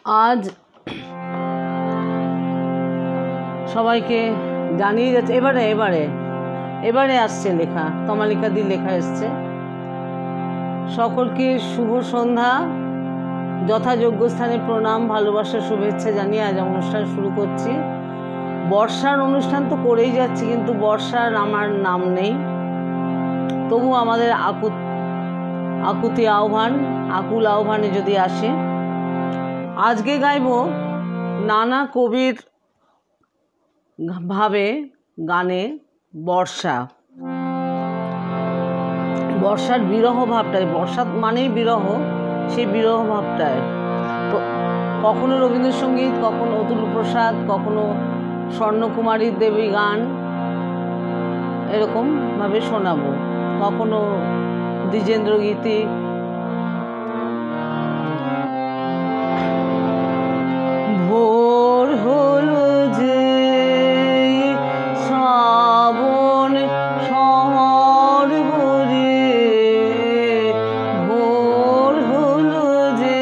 আজ সবাইকে জানিয়ে যাচ্ছে এবারে আসছে লেখা, তমালিকাদির লেখা এসছে। সকলকে শুভ সন্ধ্যা, যথাযোগ্য স্থানে প্রণাম, ভালোবাসা, শুভেচ্ছা জানিয়ে আজ অনুষ্ঠান শুরু করছি। বর্ষার অনুষ্ঠান তো করেই যাচ্ছি, কিন্তু বর্ষার আমার নাম নেই। তবু আমাদের আকুল আহ্বানে যদি আসে, আজকে গাইব নানা কবির ভাবে গানে বর্ষার বিরহ ভাবটায়, বর্ষা মানেই বিরহ, সেই বিরহ ভাবটায় কখনো রবীন্দ্রসঙ্গীত, কখনো অতুল প্রসাদ, কখনো স্বর্ণকুমারী দেবী গান এরকম ভাবে শোনাবো, কখনো দ্বিজেন্দ্র গীতি। ভোর হলো যে শ্রাবণ শহর ভরে, ভোর হলো যে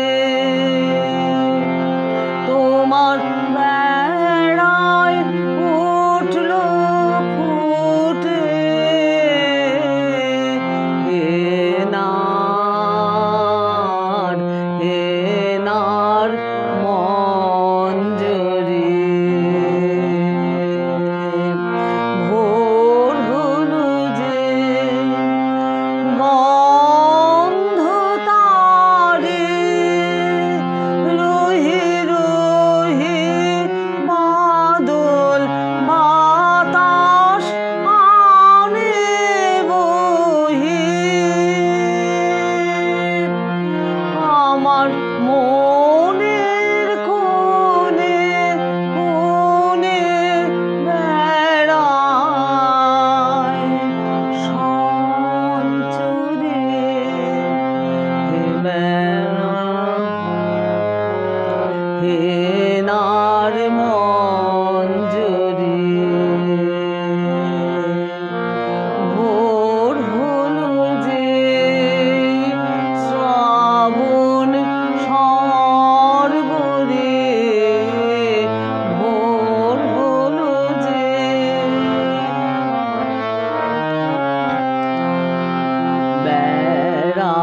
তোমার বেড়ায় উঠল ফুটে, এনার মঞ্জরি। ভোর হলো যে গন্ধ তারে রহি রহি বাদল বাতাস আনে বহি, আমার মনের কোণে কোণে বেড়ায় সঞ্চরে, হেনার মঞ্জরি। ভোর হলো যে শ্রাবণ শহর ভরে, ভোর হলো যে বেড়া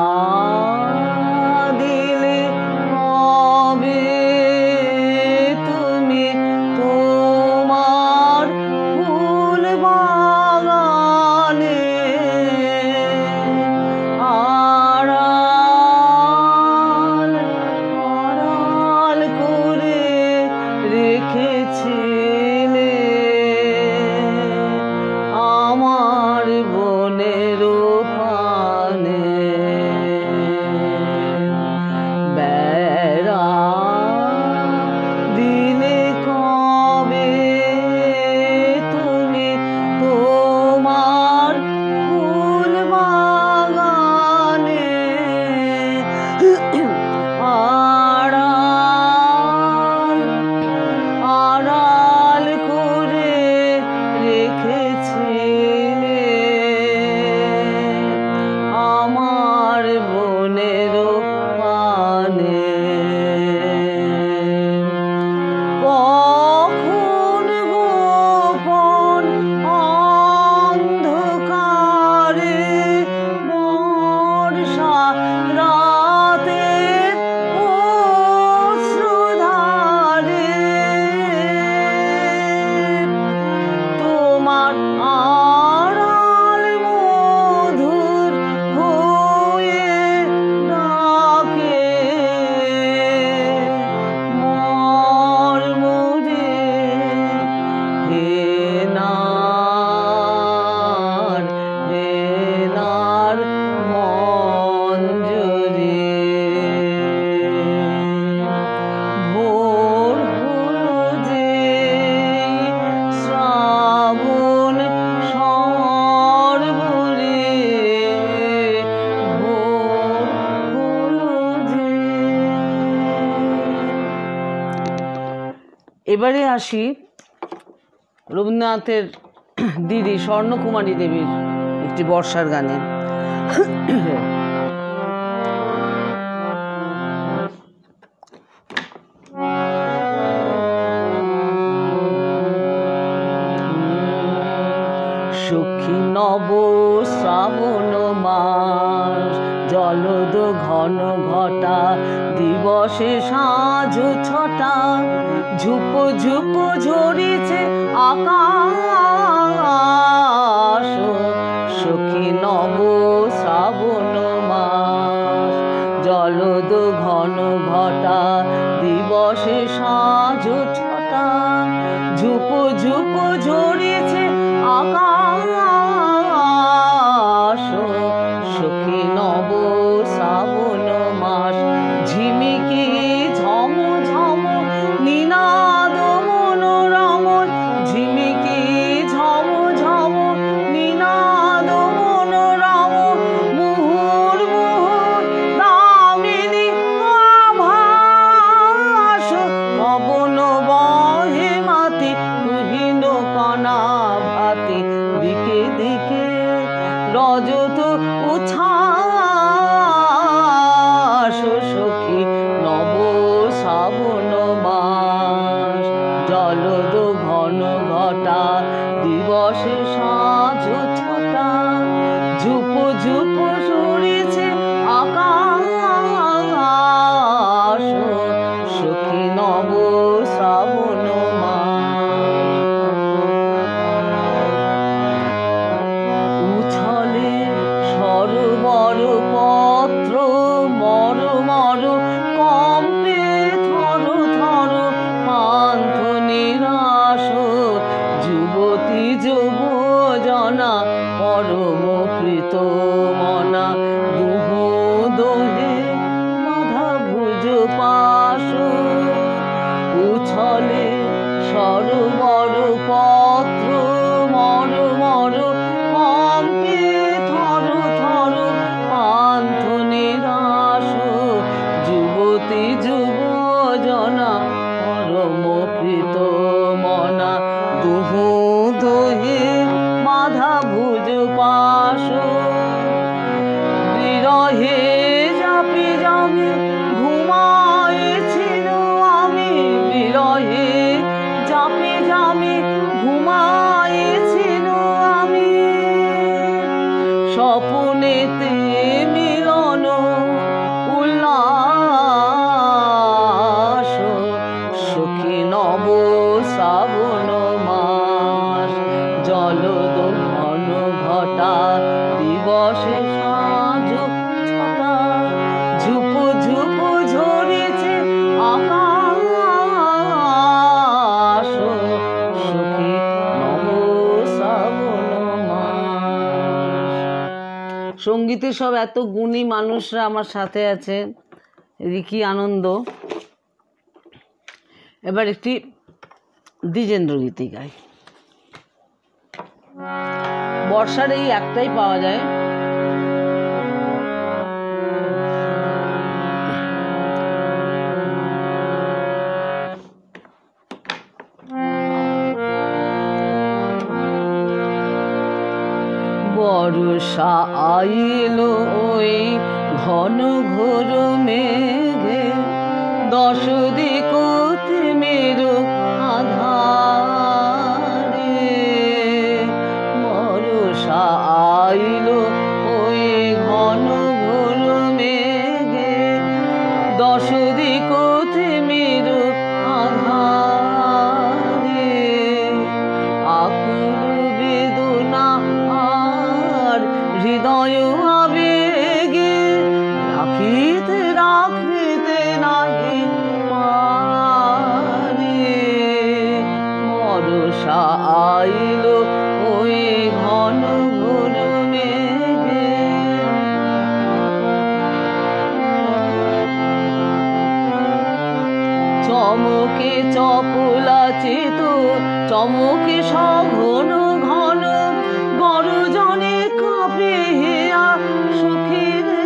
দিলে হবে তুমি তোমার ফুল বাগানে, আড়াল আড়াল করে রেখেছিলে আমার বনের পানে। বেড়া দিলে কবে তুমি তোমার ফুল বাগানে, আড়াল আড়াল করে রেখেছিলে আমার বনের পানে। কখন গোপন অন্ধকারে বর্ষা রাতের অশ্রুধারে তোমার আড়াল মধুর হয়ে ডাকে, মর্মরে হেনার মঞ্জরি। ভোর হলো যে শ্রাবণ শহর ভরে, ভোর হলো যে। এবারে আসি রবীন্দ্রনাথের দিদি স্বর্ণকুমারী দেবীর একটি বর্ষার গানে। সখী নব শ্রাবণ মাস জলদ ঘন ঘটা দিবসে সাঁঝ ছটা ঝুপ ঝুপ ঝরিছে আকাশ সখী নব শ্রাবণ মাস জলদ ঘন ঘটা দিবসে সাঁঝ ছটা ঝুপ ঝুপ ঝরিছে আকাশ সখী নব শ্রাবণ মাস ঝিমিকি ঝম ঝম নিনাদ মনোরম ঝিমিকি ঝম ঝম নিনাদ মনোরম মুহুর মুহুর দামিনী আভাস পবন বহে মাতি তুহিন কণা ভাতি দিকে দিকে রজত উচ্ছ্বাস সখী নব শ্রাবণ মাস জলদ ঘন ঘটা দিবসে সাঁঝ ছটা ঝুপ ঝুপ সরিছে আকাশ সখী নব শ্রাবণ উছলে সরোবর পত্র মর মর কম্পে থর থর পান্থ নিরাশ যুবতী যুবজনা পরম প্রীত মনা দুহু দোহে বাধা ভুজ পাশ উছলে সরোবর পত্র মর মর কম্পে থর থর পান্থ নিরাশ যুবতী যুবজনা পরম প্রীত মনা দুহু দোহে বাধা ভুজ পাশ বিরহে জাপি জামি ঘুমাইছিল আমি বিরহে জাপি জামি ঘুমাইছিল আমি স্বপ্নেতে মিলন উল্লাস সখী নব শ্রাবণ মাস জলদ ঘন ঘটা দিবসে সাঁঝ ছটা ঝুপ ঝুপ ঝরিছে আকাশ সখী নব শ্রাবণ মাস। সঙ্গীতে সব এত গুণী মানুষরা আমার সাথে আছে, রিকি আনন্দ। এবার একটি দ্বিজেন্দ্র গীতি গাই। বর্ষার এই একটাই পাওয়া যায়। বর্ষা আইলো ওই ঘন ঘোর মেঘে দশ দিক মেরু আধারে বর্ষা আইলো ওই ঘন ঘোর মেঘে দশ দিক মেরু আধারে আকুল বেদনা আর হৃদয় আবেগে রাখিতে রাখিতে নাহি পারে বর্ষা আইলো ওই ঘন ঘোর মেঘে চমকে চপলা চেত চমকে সঘন ঘন গরজনে কাঁপে হেয়া সখী রে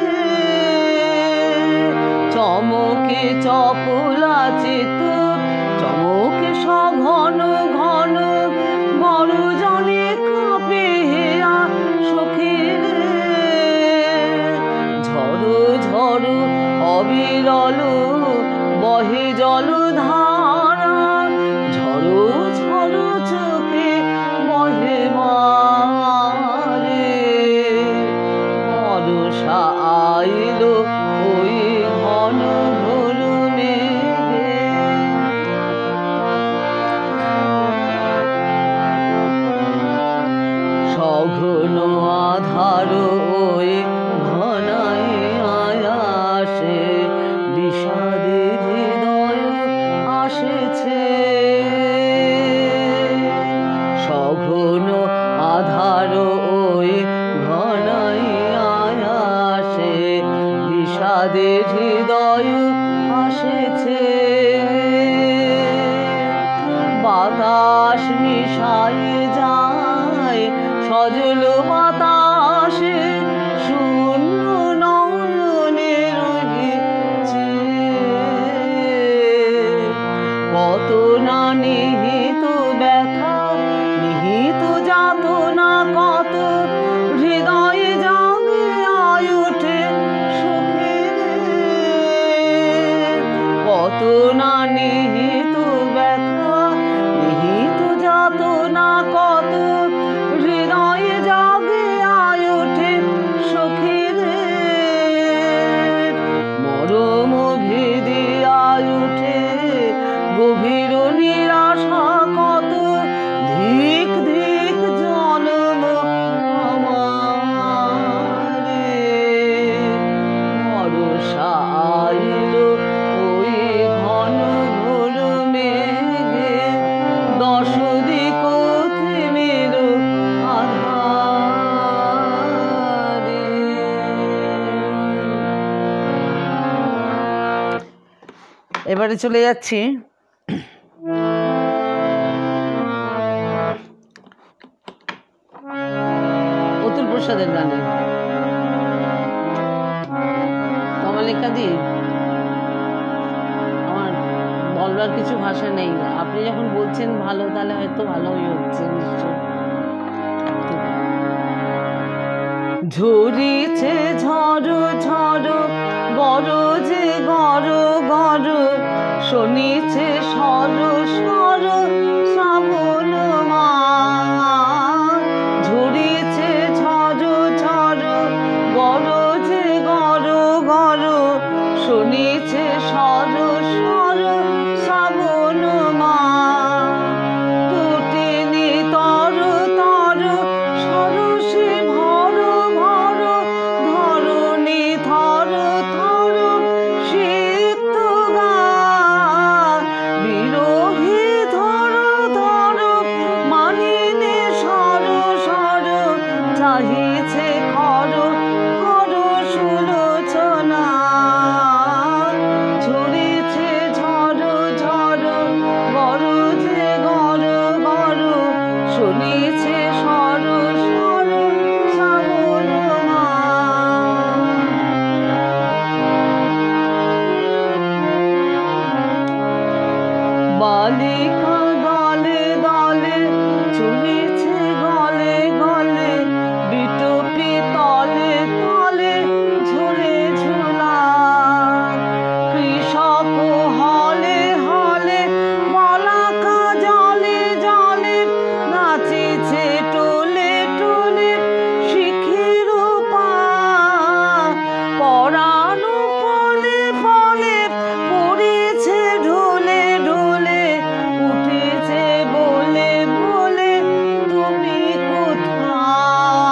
চমকে চপলা চেত চমকে সঘন ঘন গরজনে কাঁপে হেয়া সখী রে ঝড়ো ঝড়ো অবিরল বহে জলধারা ঝড়ো ঝড়ো চোখে বহে মা আকাশ মিশায়ে যায় সজল বাতাসে শূন্য নয়নে রয়েছে কত না নিহিত ব্যথা নিহিত যাতনা কত হৃদয়ে জাগে আয় ওঠে সুখের কত না নিহিত ব্যথা নিহিত যাতনা কত হৃদয়ে জাগে আয় ওঠে সুখের মরম ভেদে আয় ওঠে গভীর নিরাশা কত ধিক ধিক জন্ম আমারে বর্ষা আইল ওই ঘন ঘোর মেঘে দশ দিক থেমেল আধারে। এবারে চলে যাচ্ছি অতুল প্রসাদের গানে কমলিকা দি। আমার বলবার কিছু ভাষা নেই, আপনি যখন বলছেন ভালো তাহলে হয়তো ভালোই হচ্ছে নিশ্চয়। ঝরিছে ঝড় ঝড় গরজে গর গর শুনিছে সর সর শ্রাবণ মাস ঝরিছে ঝড় ঝড় গরজে গর গর শুনিছে সর সর শ্রাবণ মাস টুটিনি তর তর সরসে ভর ভর ধরণী থর থর সিক্ত গান বিরোহী ধর ধর মানিনে সর সর চাহিছে খর খর সুলোচনা ঝরিছে ঝড় ঝড় গরজে গর গর শুনিছে সর সর শ্রাবণ মাস। বালিকা দলে দলে চলিছে গলে গলে বিটপি তলে তলে ঝুলে ঝুলা কৃষক হলে হলে বলাকা জলে জলে নাচিছে টোলে টোলে শিখির পরানো পলে পলে পড়েছে ঢোলে ঢোলে উঠেছে বলে বলে তুমি কোথায়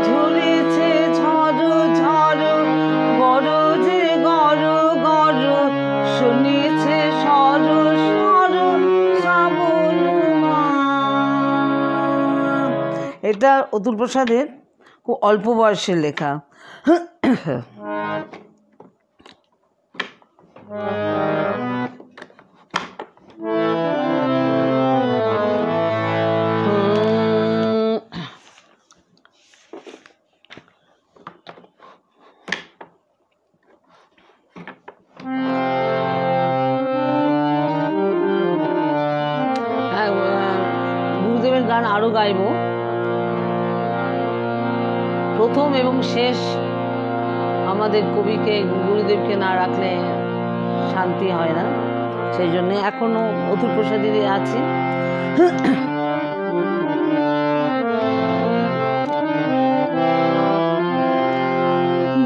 ঝরেছে ঝড় ঝড় গরজে গর গর শুনিছে সর সর শ্রাবণ মাস। এটা অতুল প্রসাদের খুব অল্প বয়সের লেখা। গুরুদেবের গান আরো গাইব, প্রথম এবং শেষ আমাদের কবিকে গুরুদেবকে না রাখলে শান্তি হয় না, সেই জন্য এখনো অতুল প্রসাদেরই আছি।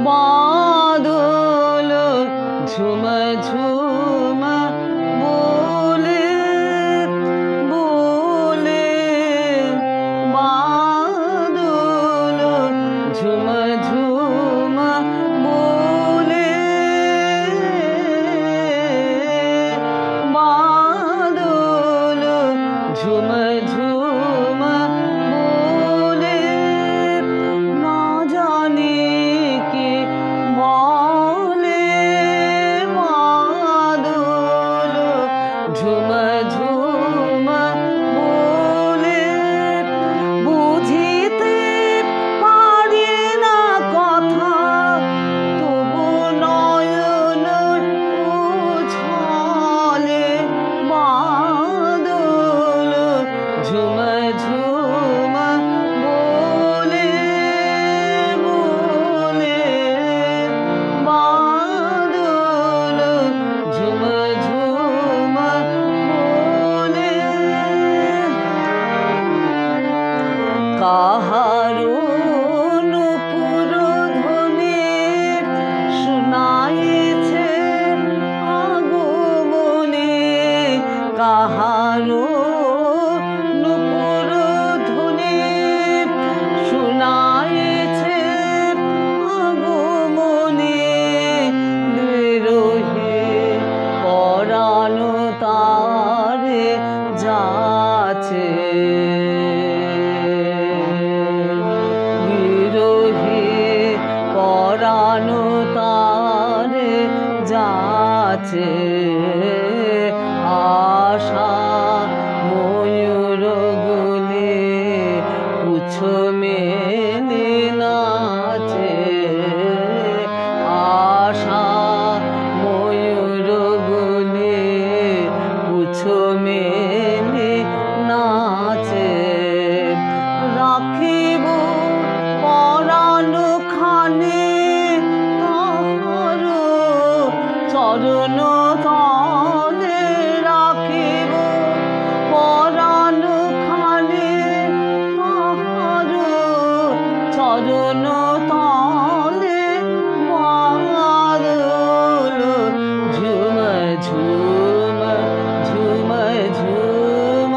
বাদল ঝুম ঝুম বলে বলে বাদল ঝুম ঝুম বলে বাদল ঝুম তারে যাচ্ছে বিরোহী পরানো তারে যাচ্ছে আশা ময়ূর গুলি পুছ মেলে নাচে আশা ময়ূর গুলি পুছ মেলে নাচে রাখিব পরাণ খানে তাহার চরণ তলে রাখিব পরাণ খানে তাহার চরণ তলে বাদল ঝুম ঝুম ঝুম ঝুম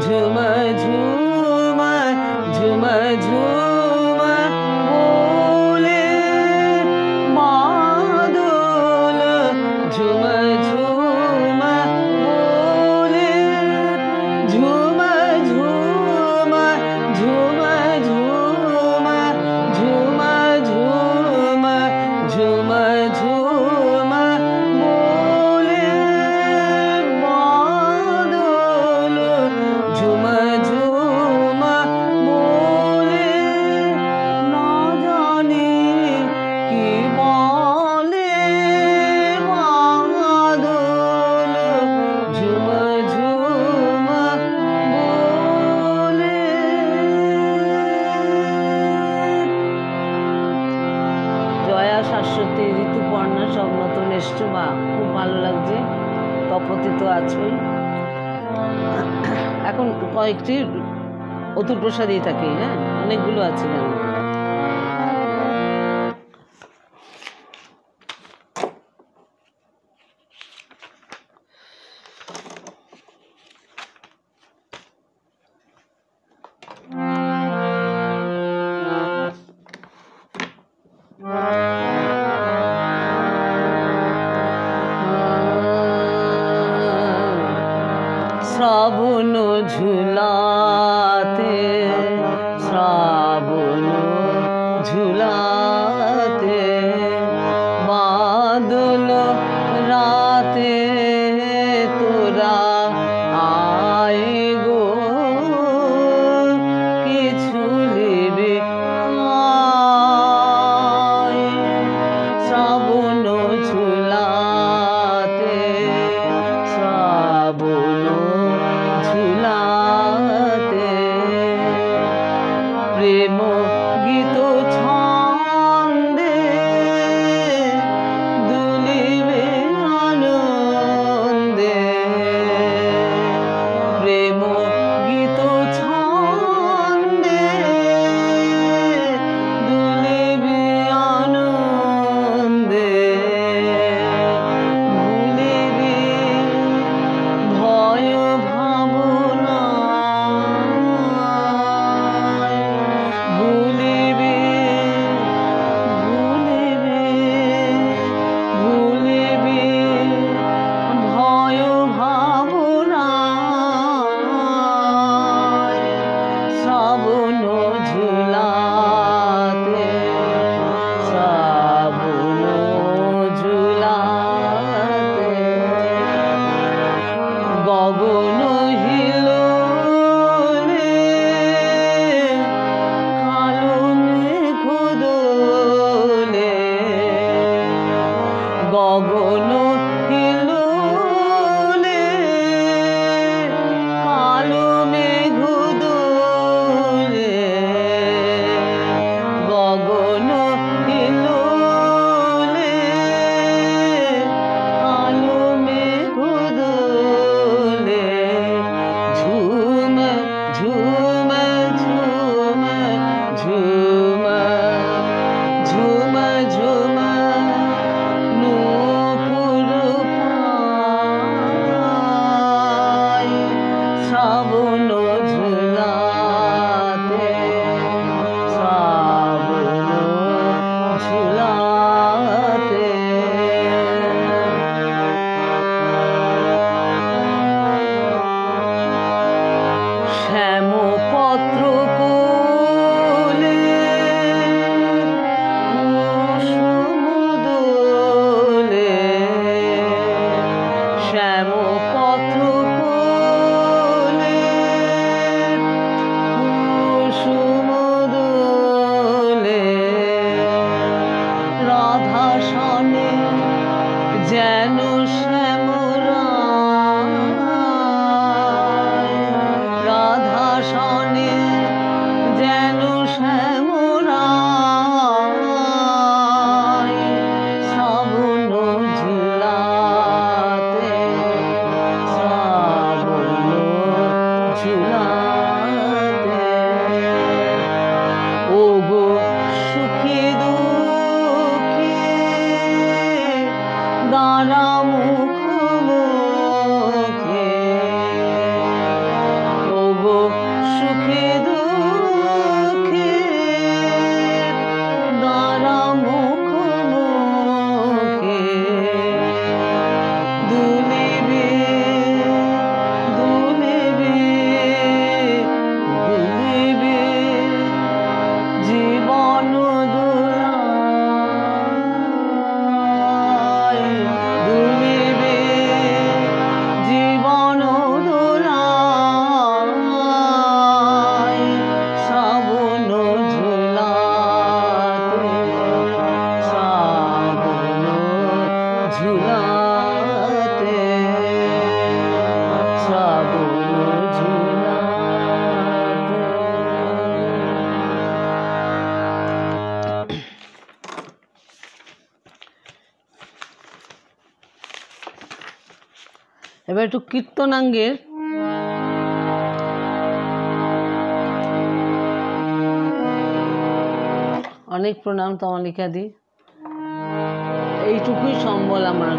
ঝুম ঝুম ঝুম ঝুম বলে বাদল ঝুম ঝুম বলে ঝুম ঝুম ঝুম ঝুম ঝুম ঝুম ঝুম ঝুম বলে বাদল ঝুম ঝুম বলে না জানি কি বলে বাদল ঝুম ঝুম বলে। জয়া শাশ্বতী ঋতুপর্ণা স্বপ্নত নিষ্ঠুমা খুব ভালো লাগছে তপতি তো আছেই এখন কয়েকটি অতুল প্রসাদই থাকে হ্যাঁ অনেকগুলো আছে কেন শ্রাবণ ঝুলাতে শ্রাবণ ঝুলাতে বাদল রাতে তোরা আয় গো কিছু নেবে আয় শ্রাবণ ঝুলাতে শ্রাবণ ঝুলাতে কেন পথ কোলে কুসুম দোলে রাধা সনে যেন শ্যামরায় রাধা সনে যেন শ্যামরায় শ্রাবণ ঝুলাতে শ্রাবণ ঝুলাতে ও গো সুখী দুঃখী দাঁড়া মুখ মুখে ও গো সুখী দুঃখী দাঁড়া মুখ মুখে দুলিবে দুলিবে দুলিবে জীবন দোলায় দুলিবে জীবন দোলায় শ্রাবণ ঝুলাতে শ্রাবণ ঝুলাতে শ্রাবণ ঝুলাতে। এবার একটু কীর্তনাঙ্গের অনেক প্রণাম তমালিকাদি, এইটুকুই সম্বল আমার।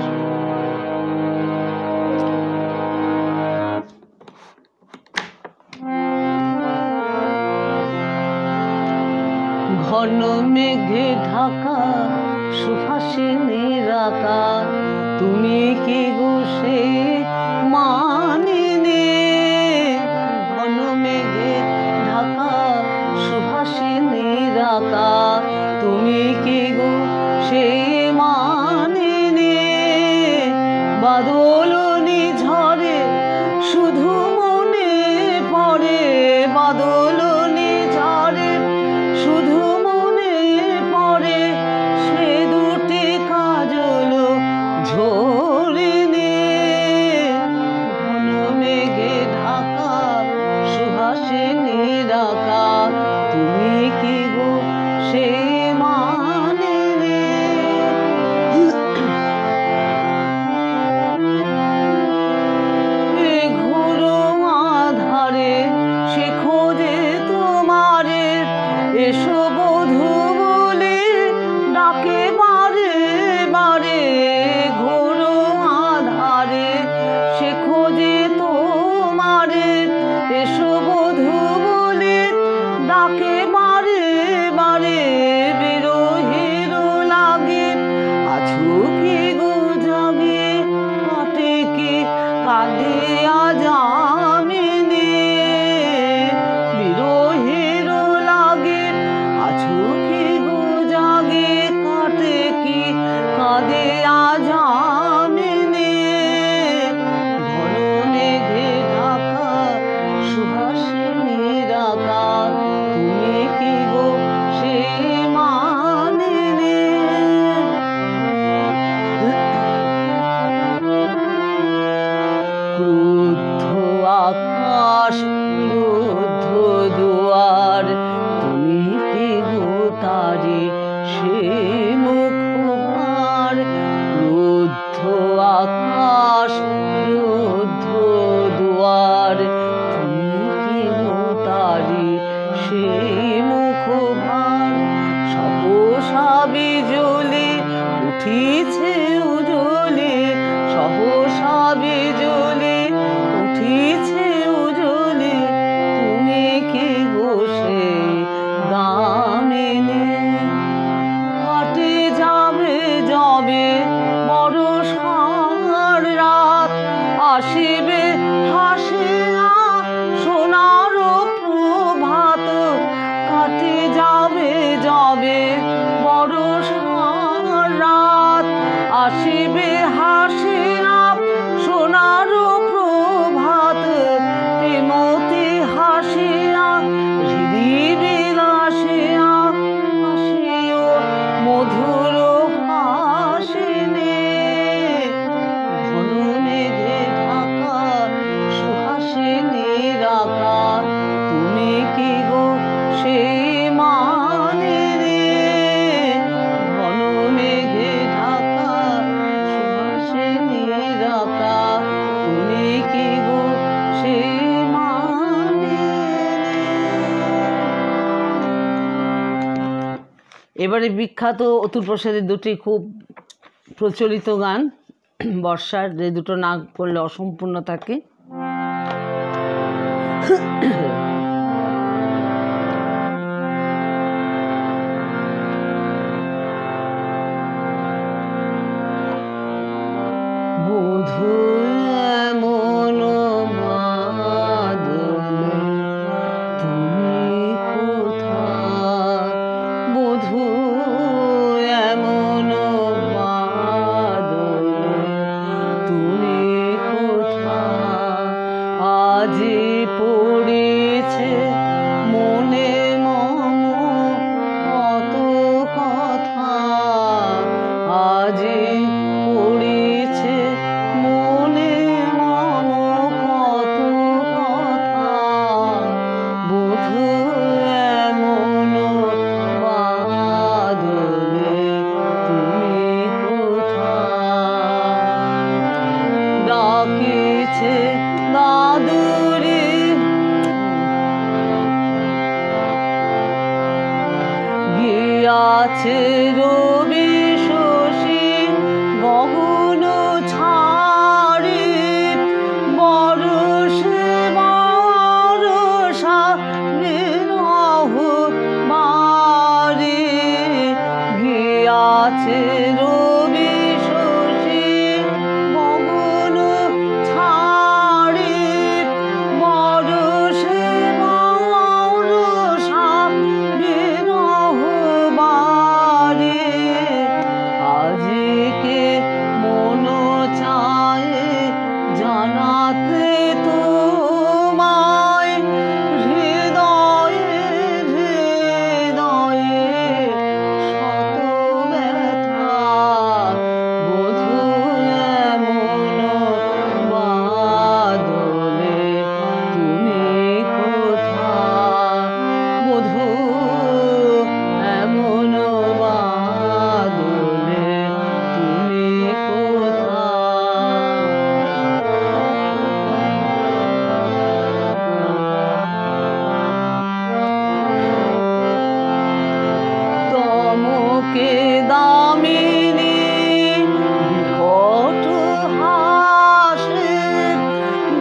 ঘন মেঘে ঢাকা সুহাসিনীর আকার, তুমি কি গো সে মানিনে? ঘন মেঘে ঢাকা সুহাসিনীর আকার, তুমি কি গো সে মানিনে? বাদলনি ঝরে শুধু মনে পড়ে, বাদলনি ঝরে শুধু মনে পড়ে, সে দুটি কাজল ঝরিনে। ঘন মেঘে ঢাকা সুহাসিনীর আকার, তুমি কি গো সে মানিনে? ঘোর আধারে সে খোঁজে তোমারে, এসো বধূ বলে ডাকে বারে বারে। ঘোর আধারে সে খোঁজে তোমারে, এসো বধূ বলে ডাকে বারে বারে। বিরহের লাগে আছো কি গো জাগে, কাটে কি কাঁদে আজ আমিনে? বিরহের লাগে আছো কি গো জাগে, কাটে কি কাঁদে আজ আমিনে? ঘন মেঘে ঢাকা সুহাসিনীর আকার, তুমি কি গো সে মানিনে? ক্রুদ্ধ আকাশ রুদ্ধ দুয়ার, তুমি কি গো তারে সে মুখভার? ক্রুদ্ধ আকাশ রুদ্ধ দুয়ার, তুমি কি গো তারে সে মুখভার? সহসা বিজলি উঠিছে উজলে, সহসা বিজলি উঠিছে উজলে, তুমি কি গো সে দামিনী? কাটে যাবে যাবে বর্ষার রাত, আসিবে হাসিয়া সোনার প্রভাত। কাটে যাবে যাবে বর্ষার রাত, আসিবে হাসিয়া সোনার কি গো সে মানে। এবারে বিখ্যাত অতুল প্রসাদের দুটি খুব প্রচলিত গান বর্ষার, যে দুটো না করলে অসম্পূর্ণ থাকে। বধূ এমন বাদলে তুমি কোথায়, বধূ এমন বাদলে তুমি কোথায়, আজি পড়েছে মনে মম কত কথা, আজি পড়েছে মনে মম কত কথা, বধূ এমন বাদলে তুমি কোথায়, ডাকিছে দাদুরে গিয়াছে রবি শশী গগন ছাড়ি, বরষে বরষা বিরহ বাড়ি, গিয়াছে রবি শশী গগন ছাড়ি, বরষে বরষা বিরহ বাড়ি, আজকে মন চায় জানাতে তোমায়, হৃদয়ে হৃদয়ে শত ব্যথা, বধূ এমন বাদলে তুমি কোথায়, বধূ এমন বাদলে তুমি কোথায়। তমকে দামিনী বিকট হাসে,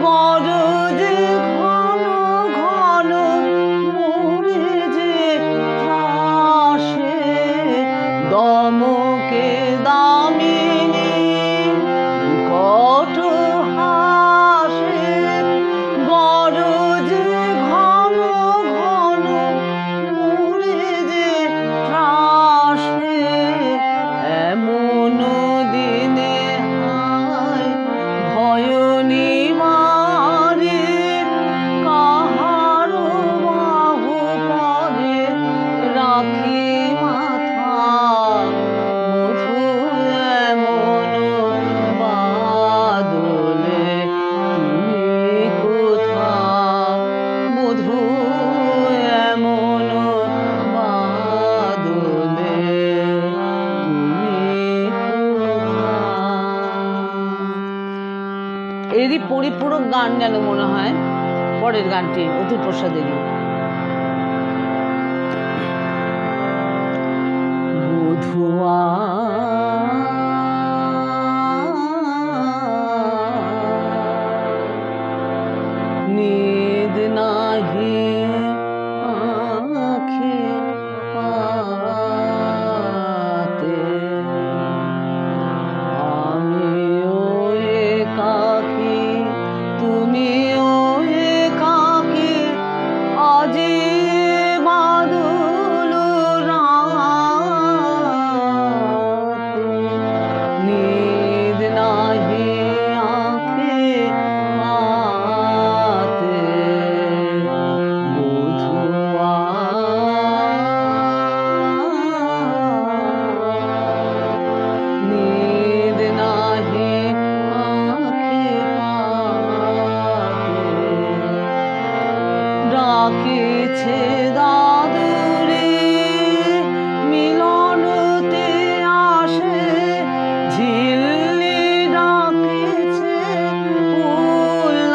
গরজে ঘন ঘন মরে যে ত্রাসে, দমকে দামিনী বিকট হাসে, গরজে ঘন ঘন মরে যে ত্রাসে, এমন দিনে হায় ভয় নিবারে, কাহার বাহু পরে রাখি মাথা, বধূ এমন বাদলে তুমি কোথায়, বধূ এমন বাদলে তুমি কোথায়। এরই পরিপূরক গান যেন মনে হয় পরের গানটি অতুল প্রসাদেরই। বধুয়া নিদ নাহি আঁখে পাতে, আমিও একাকী তুমিও একাকী, আজি বাদল রাতে, নিদ নাহি আঁখে পাতে, বধুয়া নিদ নাহি আঁখে পাতে, ডাকিছে দাদুরে মিলনতে আসে, ঝিল্লি ডাকিছে ফুল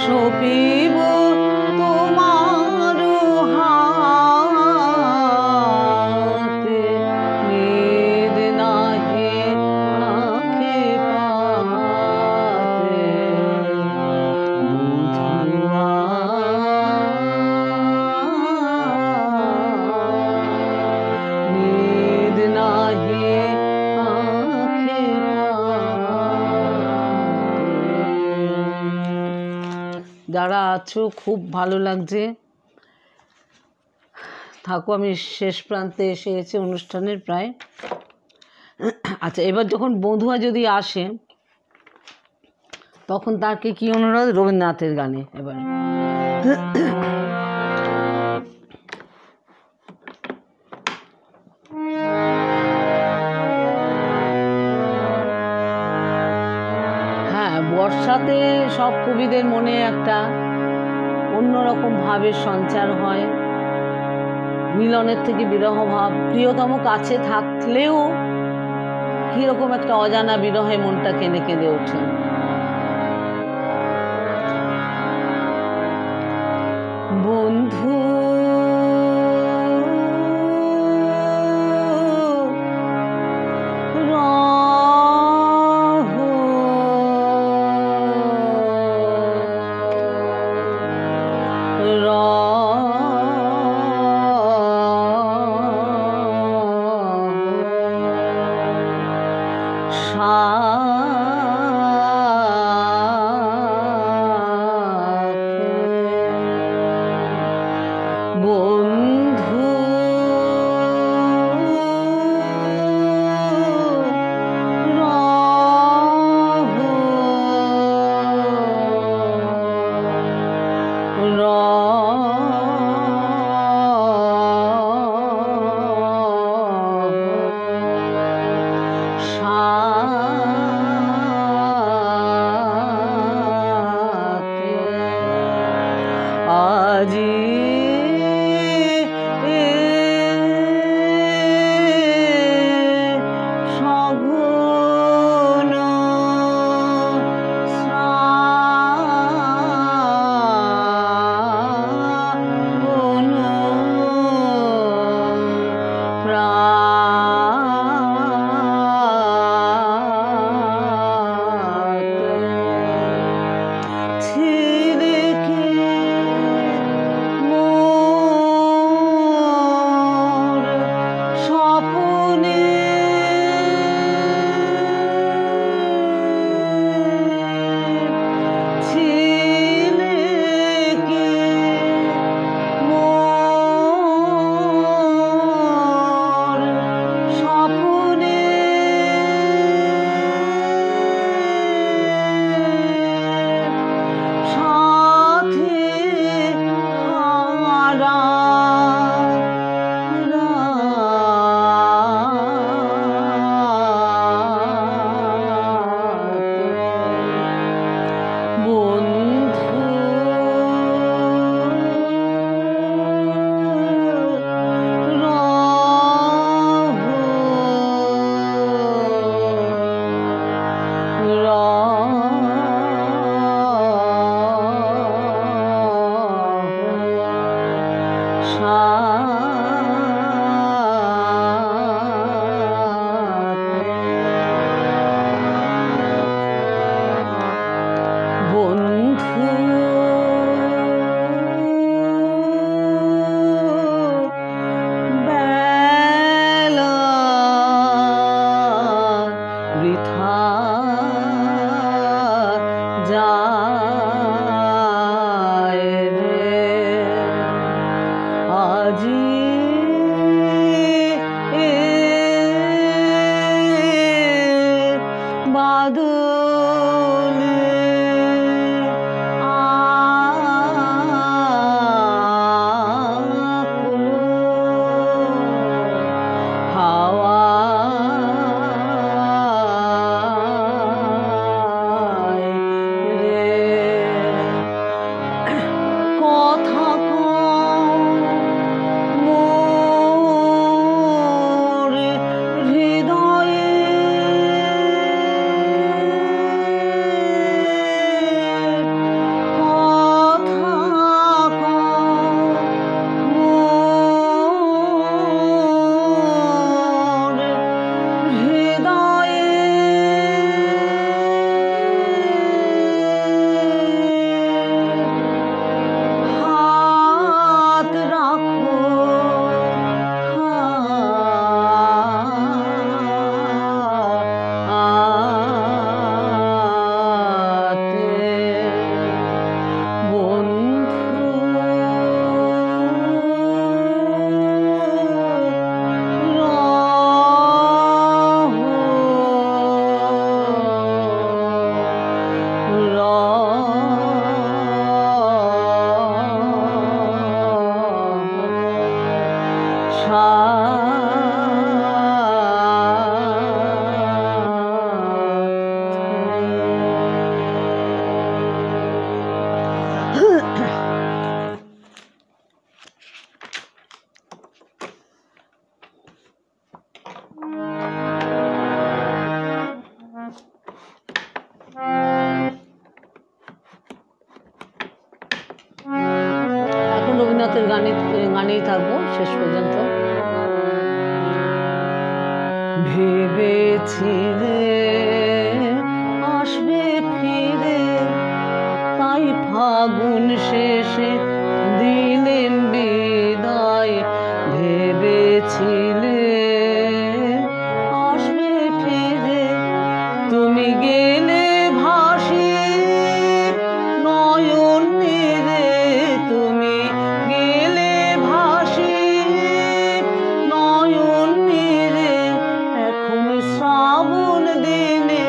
সপিব তোমার হাতে নিদ নাহি আঁখে পাতে বুঝুয়া নিদ নাহি আঁখে যারা আছো খুব ভালো লাগছে, থাকো। আমি শেষ প্রান্তে এসে গেছি অনুষ্ঠানের প্রায়। আচ্ছা, এবার যখন বধূয়া যদি আসে তখন তাকে কি অনুরোধ? রবীন্দ্রনাথের গানে এবার। হ্যাঁ, বর্ষাতে সব কবিদের মনে একটা অন্যরকম ভাবের সঞ্চার হয়, মিলনের থেকে বিরহ ভাব। প্রিয়তম কাছে থাকলেও কিরকম একটা অজানা বিরহে মনটা কেঁদে কেঁদে ওঠে। বন্ধু বন্ধু আজি সগুণ শ্রাবণ প্রাতে ছিলে কি মোর স্বপনে ছিলে কি মোর স্বপনে সাথে হারা বন্ধু বন্ধু বেলা বৃথা যায় রে আজি বাদলে আকুল হাওয়ায় রে এখন রবীন্দ্রনাথের গানেই থাকবো শেষ পর্যন্ত। ভেবেছিলে আসবে ফিরে, তাই ফাগুন শেষে দিলেন বিদায়। ভেবেছিলে আসবে ফিরে, তুমি গেলে ভাসিয়ে নয়ন নীরে। তুমি গেলে ভাসিয়ে নয়ন নীরে, এখন শ্রাবণ দিনে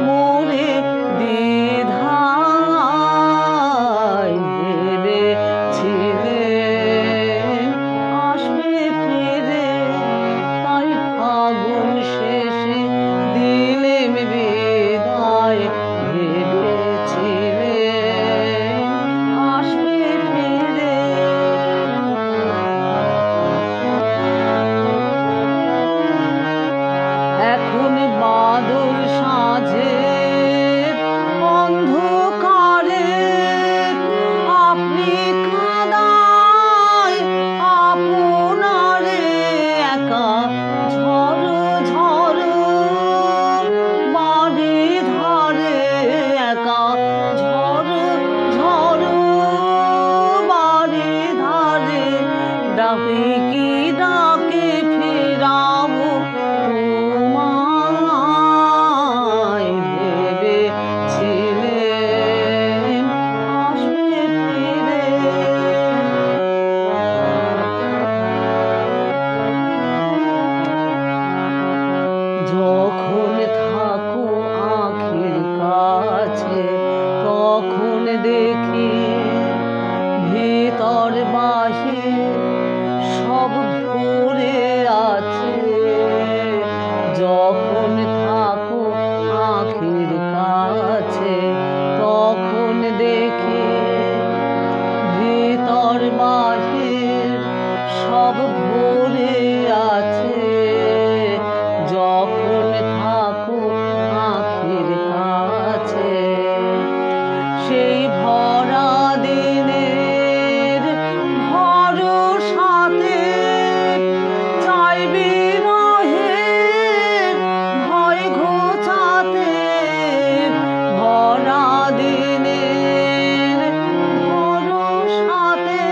মোরে দ্বিধায়। ভেবেছিলে আসবে ফিরে, তাই ফাগুন শেষে দিলেম বিদায়। ভেবেছিলে আসবে ফিরে। এখন বাদল সাজে অন্ধকারে, আপনি কাঁদায় আপনারে। একা ঝড়ো ঝড়ো বাড়ি ধারে, একা ঝড়ো ঝড়ো বাড়ি ধারে। ডাকে কি ডাকে ফিরাবো তোমায়। ভেবেছিলে আসবে ফিরে। যখন থাকো আঁখির কাছে, তখন দেখি ভিতর বাহির সব ভরে আছে। যখন থাকো আঁখির কাছে, তখন দেখি ভিতর বাহির সব ভরে আছে। যখন থাকো আঁখির কাছে, সেই ভরা দিনের ভরসাতে চাইবি রহের ভয় ঘোচাতে। ভরা দিনের ভরসাতে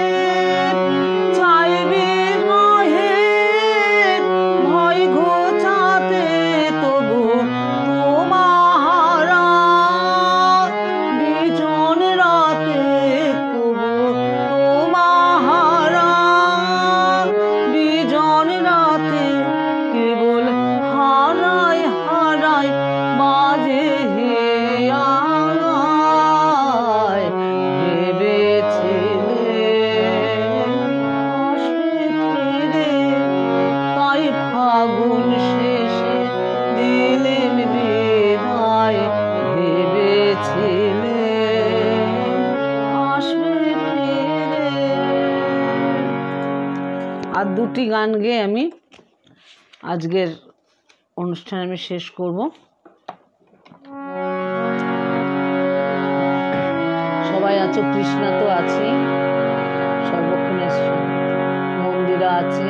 চাইবি রহের ভয় ঘোচাতে। তবু তোমারা বিজন রাতে, তবু তোমারা বিজন রাতে। কেবল হারাই হারাই বাজে হিয়ায়। ভেবেছিলে আসবে ফিরে, তাই ফাগুন শেষে দিলেম বিদায়। ভেবেছিলে আসবে ফিরে। আর দুটি গান গেয়ে আমি আজকের অনুষ্ঠান আমি শেষ করব। সবাই আছো, কৃষ্ণা তো আছে, সর্বক্ষণে মন্দিরা আছে।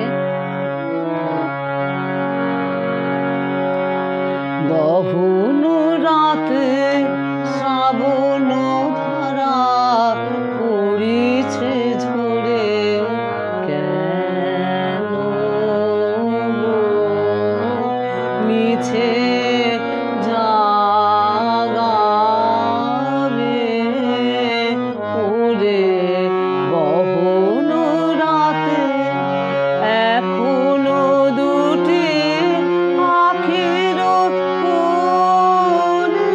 গহন রাতে শ্রাবণ ধারা পড়িছে ঝরে, কেন গো মিছে জাগাবে ওরে। গহন রাতে এখনো দুটি আখির কোণে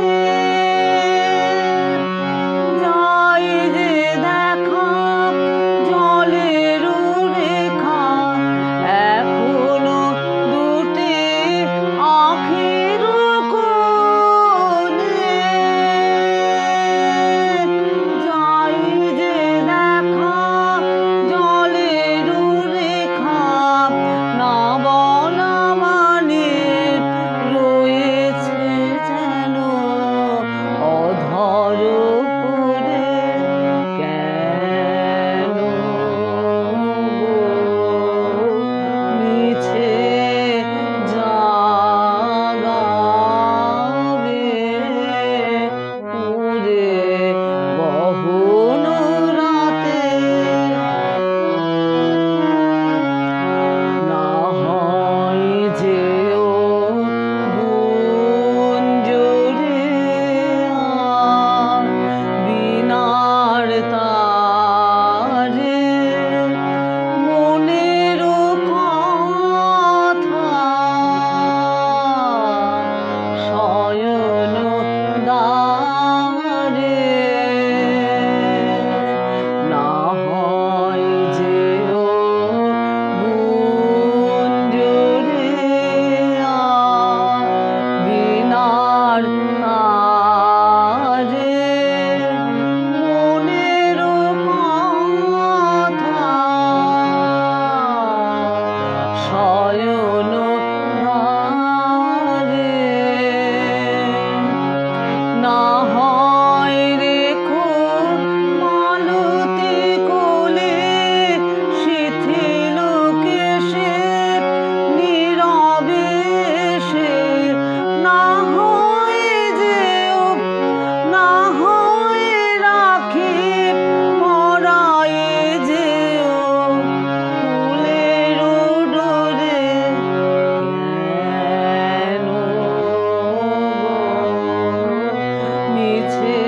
উড়িছে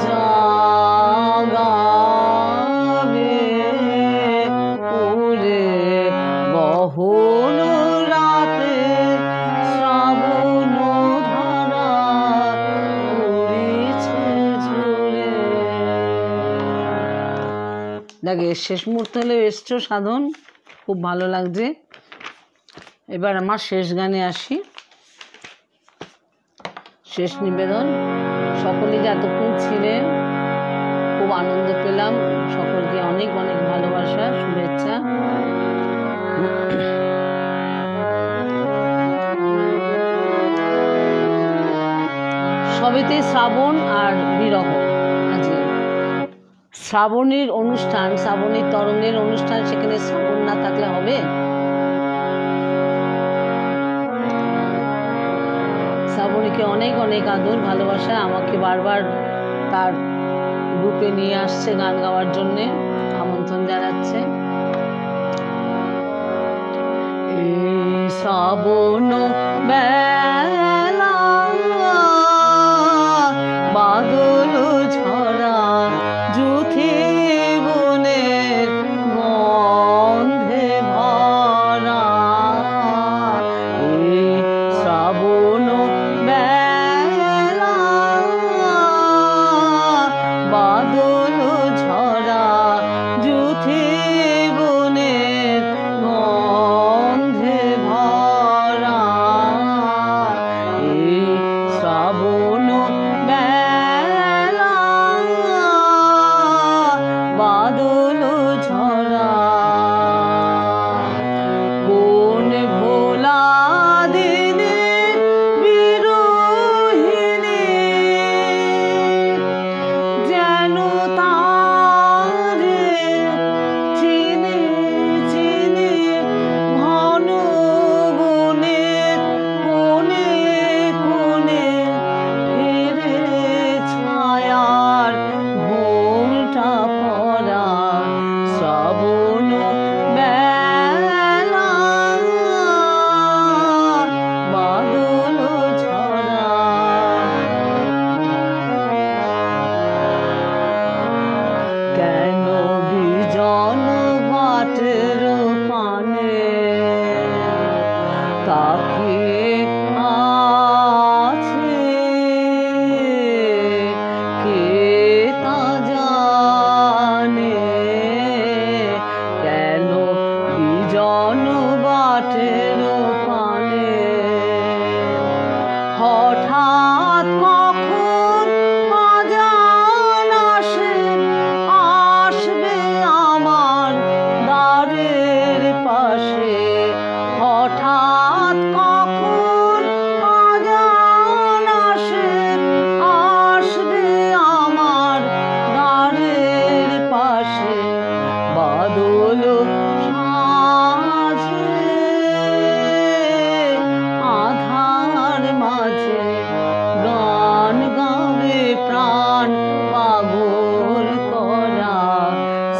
জাগাবে উড়ে গহন রাতে শ্রাবণ ধারা উড়িছে ঝরে। দেখে শেষ মুহূর্তে হলে এসছো সাধন, খুব ভালো লাগছে। এবার আমার শেষ গানে আসি, শেষ নিবেদন। সকলে যে এতক্ষণ ছিলেন, খুব আনন্দ পেলাম। সকলকে অনেক অনেক ভালোবাসা, শুভেচ্ছা। সবেতে শ্রাবণ আর বিরহ। আজকে শ্রাবণের অনুষ্ঠান, শ্রাবণের তরঙ্গের অনুষ্ঠান, সেখানে শ্রাবণ না থাকলে হবে? শ্রাবণীকে অনেক অনেক আদর ভালোবাসা, আমাকে বারবার তার গ্রুপে নিয়ে আসছে গান গাওয়ার জন্যে, আমন্ত্রণ জানাচ্ছে। এই শ্রাবণ বেলা বাদল ঝরা জুথি বনের গন্ধে ভরা, এই শ্রাবণ বেলা বাদল ঝরা জুথি বনের গন্ধে ভরা, এই শ্রাবণ বেলা বাদল ঝরা। কোন ভোলা দিনে বিরহিণী যেন তারে চিনে চিনে ঘন বনের কোণে কোণে ফিরে ছায়ার ঘোমটা পরা, শ্রাবণ বেলা বাদল ঝরা। কেন বিজন বাটের পানে তাকিয়ে আছে কে তা জানে, কেন বিজন বাটের পানে হঠাৎ কখন অজান আসে আসবে আমার দ্বারের পাশে, হঠাৎ কখন অজান আসে আসবে আমার দ্বারের পাশে, বাদল সাজে আধার মাঝে গান গাবে প্রাণ পাগল করা,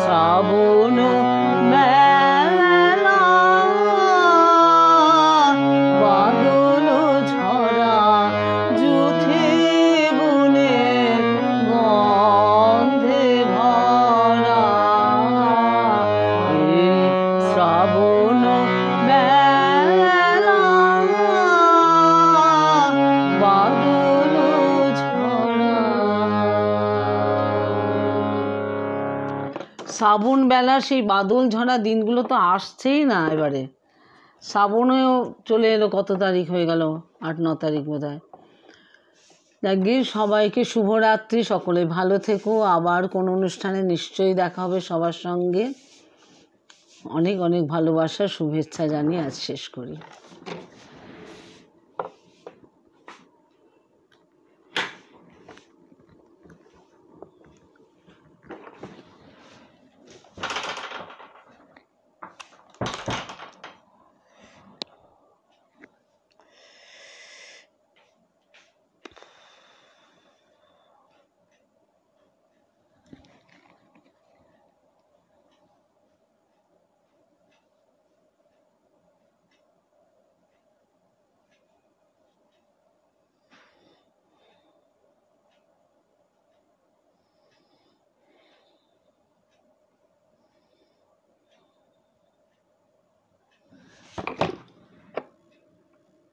শ্রাবণ বেলা বাদল ঝরা জুথি বনের গন্ধে ভরা, এই শ্রাবণ বেলা বাদল ঝরা। শ্রাবণ বেলা সেই বাদল ঝরা দিনগুলো তো আসছেই না। এবারে শ্রাবণেও চলে এলো, কত তারিখ হয়ে গেল? 8-9 তারিখ বোধ হয়। যাকে সবাইকে শুভরাত্রি, সকলে ভালো থেকো। আবার কোন অনুষ্ঠানে নিশ্চয়ই দেখা হবে সবার সঙ্গে। অনেক অনেক ভালোবাসা, শুভেচ্ছা জানিয়ে আজ শেষ করি।